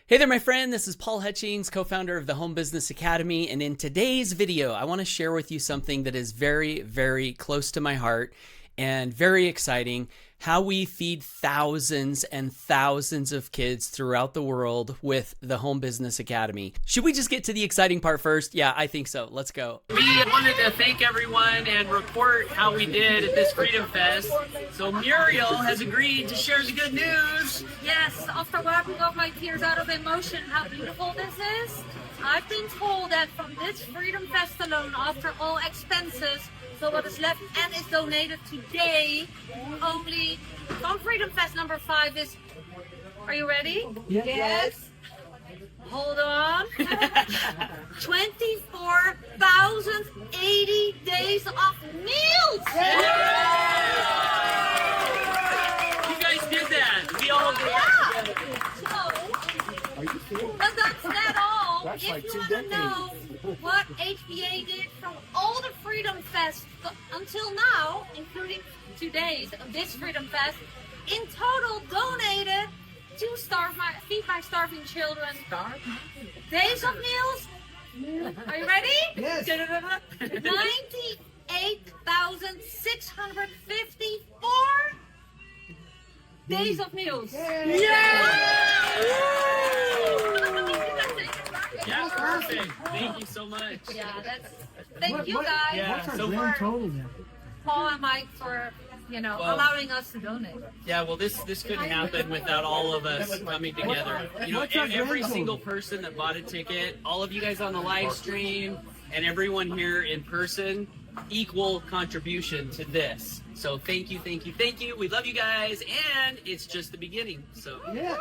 Hey there, my friend. This is Paul Hutchings, co-founder of the Home Business Academy. And in today's video, I want to share with you something that is very, very close to my heart and very exciting. How we feed thousands and thousands of kids throughout the world with the Home Business Academy. Should we just get to the exciting part first? Yeah, I think so. Let's go. We wanted to thank everyone and report how we did at this Freedom Fest. So Muriel has agreed to share the good news. Yes, after wiping off my tears out of emotion, how beautiful this is. I've been told that from this Freedom Fest alone, after all expenses, so what is left and is donated today, only from Freedom Fest number 5 is, are you ready? Yes. Hold on. 24,080 days of meals. You guys did that. We all did. But that's not all. That's If like you 2 want to decades. know what HBA did from all the Freedom Fest until now, including today's this Freedom Fest, in total donated to feed my starving children. Days of meals. Are you ready? Yes. 98,654 days of meals. Yeah, perfect. Thank you so much. Yeah, thank you guys. Yeah, What's our so grand total now? Paul and Mike for allowing us to donate. Yeah, well, this couldn't happen without all of us coming together. You know, What's our every grand single total? person that bought a ticket, all of you guys on the live stream, and everyone here in person, equal contribution to this. So thank you, thank you, thank you. We love you guys, and it's just the beginning. So Yeah.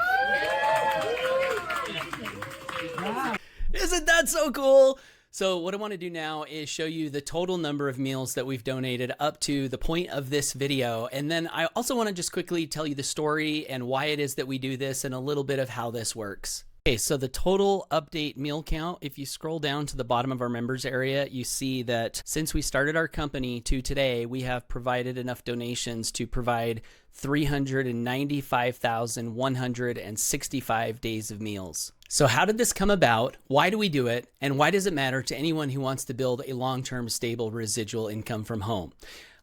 isn't that so cool? So what I want to do now is show you the total number of meals that we've donated up to the point of this video. And then I also want to just quickly tell you the story and why it is that we do this and a little bit of how this works. Okay, so the total update meal count, if you scroll down to the bottom of our members area, you see that since we started our company to today, we have provided enough donations to provide 395,165 days of meals. So how did this come about? Why do we do it? And why does it matter to anyone who wants to build a long-term stable residual income from home?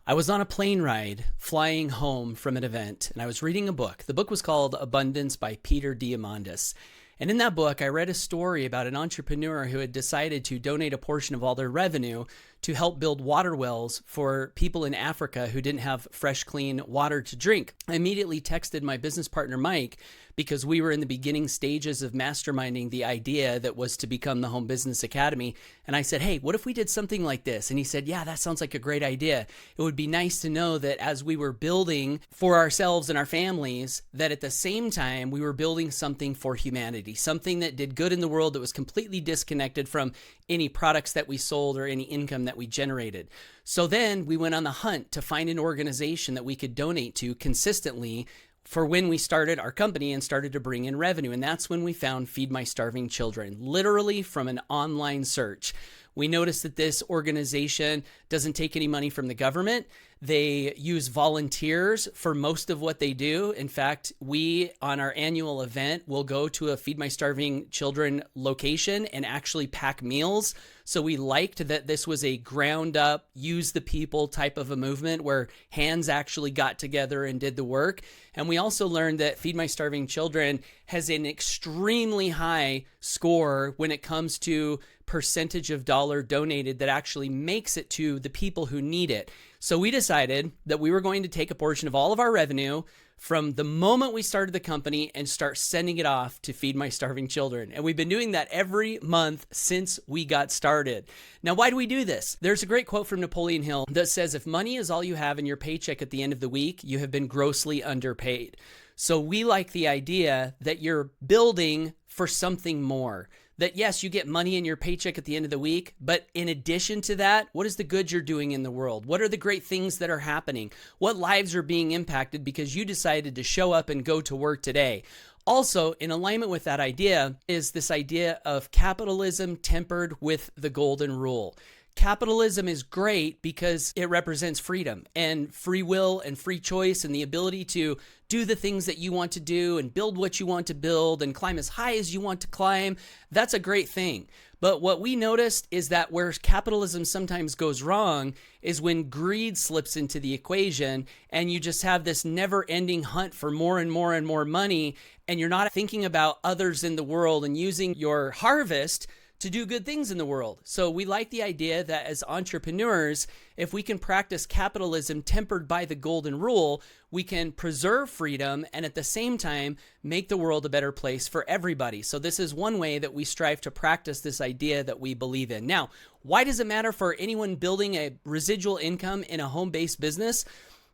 I was on a plane ride flying home from an event, and I was reading a book. The book was called Abundance by Peter Diamandis. And in that book, I read a story about an entrepreneur who had decided to donate a portion of all their revenue to help build water wells for people in Africa who didn't have fresh, clean water to drink. I immediately texted my business partner, Mike, because we were in the beginning stages of masterminding the idea that was to become the Home Business Academy. And I said, hey, what if we did something like this? And he said, yeah, that sounds like a great idea. It would be nice to know that as we were building for ourselves and our families, that at the same time, we were building something for humanity, something that did good in the world that was completely disconnected from any products that we sold or any income that we generated. So then we went on the hunt to find an organization that we could donate to consistently for when we started our company and started to bring in revenue. And that's when we found Feed My Starving Children, literally from an online search. We noticed that this organization doesn't take any money from the government. They use volunteers for most of what they do. In fact, we, on our annual event, will go to a Feed My Starving Children location and actually pack meals. So we liked that this was a ground up, use the people type of a movement where hands actually got together and did the work. And we also learned that Feed My Starving Children has an extremely high score when it comes to percentage of dollar donated that actually makes it to the people who need it. So we decided that we were going to take a portion of all of our revenue from the moment we started the company and start sending it off to Feed My Starving Children. And we've been doing that every month since we got started. Now, why do we do this? There's a great quote from Napoleon Hill that says, if money is all you have in your paycheck at the end of the week, you have been grossly underpaid. So we like the idea that you're building for something more. That yes, you get money in your paycheck at the end of the week, but in addition to that, what is the good you're doing in the world? What are the great things that are happening? What lives are being impacted because you decided to show up and go to work today? Also, in alignment with that idea is this idea of capitalism tempered with the golden rule. capitalism is great because it represents freedom and free will and free choice and the ability to do the things that you want to do and build what you want to build and climb as high as you want to climb. That's a great thing. But what we noticed is that where capitalism sometimes goes wrong is when greed slips into the equation and you just have this never-ending hunt for more and more and more money, and you're not thinking about others in the world and using your harvest to do good things in the world. So we like the idea that as entrepreneurs, if we can practice capitalism tempered by the golden rule, we can preserve freedom and at the same time make the world a better place for everybody. So this is one way that we strive to practice this idea that we believe in. Now, why does it matter for anyone building a residual income in a home-based business?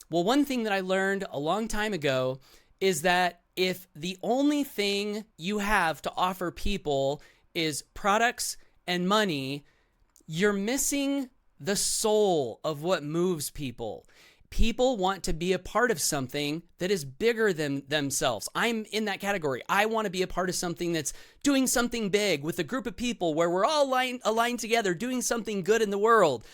Well, one thing that I learned a long time ago is that if the only thing you have to offer people is products and money, you're missing the soul of what moves people. People want to be a part of something that is bigger than themselves. I'm in that category. I want to be a part of something that's doing something big with a group of people where we're all aligned together, doing something good in the world.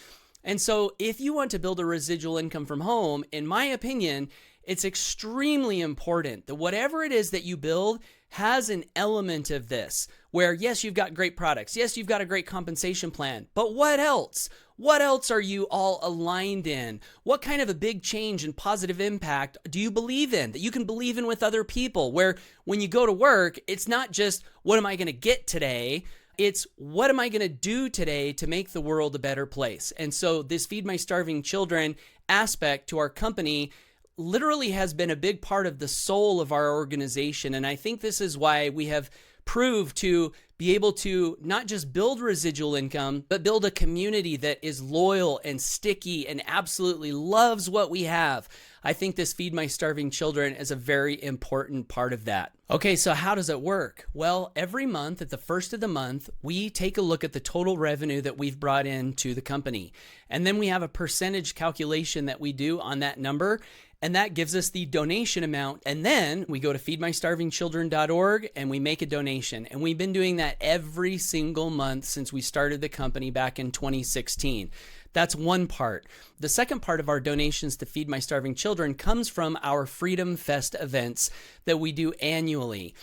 And so if you want to build a residual income from home, in my opinion, it's extremely important that whatever it is that you build has an element of this, where yes, you've got great products. Yes, you've got a great compensation plan, but what else? What else are you all aligned in? What kind of a big change and positive impact do you believe in that you can believe in with other people, where when you go to work, it's not just what am I going to get today? It's what am I going to do today to make the world a better place? And so this Feed My Starving Children aspect to our company literally has been a big part of the soul of our organization. And I think this is why we have proved to be able to not just build residual income, but build a community that is loyal and sticky and absolutely loves what we have. I think this Feed My Starving Children is a very important part of that. Okay, so how does it work? Well, every month at the first of the month, we take a look at the total revenue that we've brought into the company. And then we have a percentage calculation that we do on that number. And that gives us the donation amount. And then we go to feedmystarvingchildren.org and we make a donation. And we've been doing that every single month since we started the company back in 2016. That's one part. The second part of our donations to Feed My Starving Children comes from our Freedom Fest events that we do annually.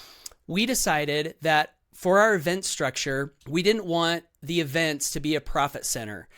We decided that for our event structure, we didn't want the events to be a profit center.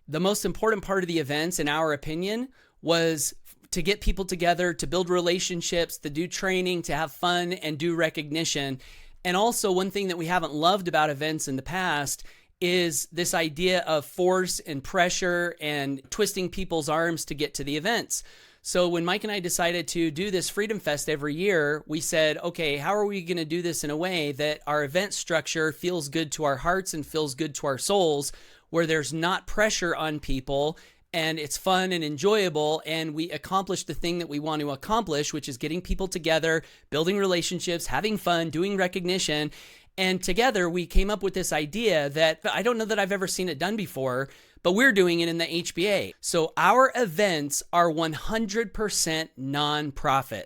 The most important part of the events, in our opinion, was to get people together, to build relationships, to do training, to have fun, and do recognition. And also, one thing that we haven't loved about events in the past is this idea of force and pressure and twisting people's arms to get to the events. So when Mike and I decided to do this Freedom Fest every year, we said, okay, how are we going to do this in a way that our event structure feels good to our hearts and feels good to our souls, where there's not pressure on people and it's fun and enjoyable, and we accomplish the thing that we want to accomplish, which is getting people together, building relationships, having fun, doing recognition. And together we came up with this idea that I don't know that I've ever seen it done before, but we're doing it in the HBA. So our events are 100% nonprofit.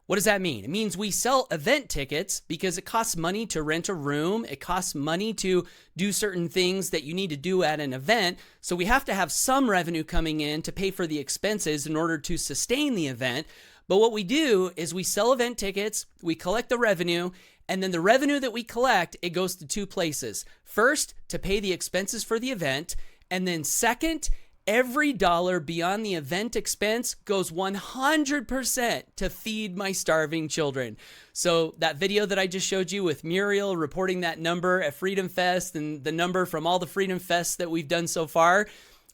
What does that mean? It means we sell event tickets because it costs money to rent a room. It costs money to do certain things that you need to do at an event. So we have to have some revenue coming in to pay for the expenses in order to sustain the event. But what we do is we sell event tickets, we collect the revenue, and then the revenue that we collect, it goes to two places. First, to pay the expenses for the event, and then second, every dollar beyond the event expense goes 100% to Feed My Starving Children. So that video that I just showed you with Muriel reporting that number at Freedom Fest and the number from all the Freedom Fests that we've done so far,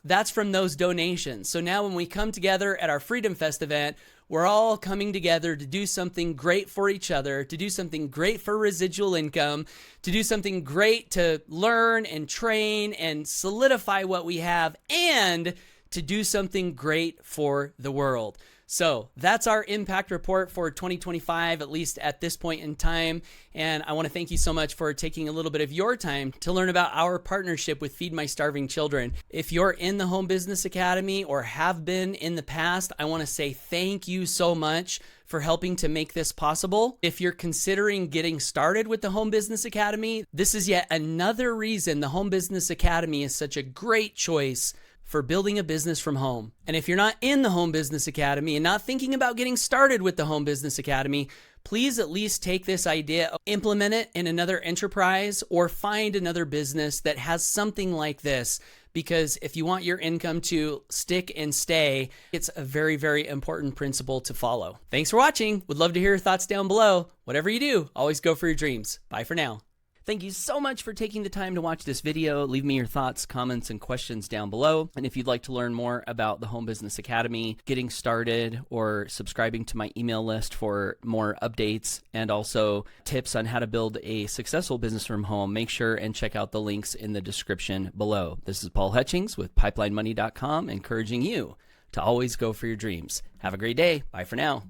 that's from those donations. So now when we come together at our Freedom Fest event, we're all coming together to do something great for each other, to do something great for residual income, to do something great to learn and train and solidify what we have, and to do something great for the world. So that's our impact report for 2025, at least at this point in time. And I want to thank you so much for taking a little bit of your time to learn about our partnership with Feed My Starving Children. If you're in the Home Business Academy or have been in the past, I want to say thank you so much for helping to make this possible. If you're considering getting started with the Home Business Academy, this is yet another reason the Home Business Academy is such a great choice for building a business from home. And if you're not in the Home Business Academy and not thinking about getting started with the Home Business Academy, please at least take this idea, implement it in another enterprise, or find another business that has something like this. Because if you want your income to stick and stay, it's a very, very important principle to follow. Thanks for watching. Would love to hear your thoughts down below. Whatever you do, always go for your dreams. Bye for now. Thank you so much for taking the time to watch this video. Leave me your thoughts, comments, and questions down below. And if you'd like to learn more about the Home Business Academy, getting started, or subscribing to my email list for more updates and also tips on how to build a successful business from home, make sure and check out the links in the description below. This is Paul Hutchings with PipelineMoney.com, encouraging you to always go for your dreams. Have a great day. Bye for now.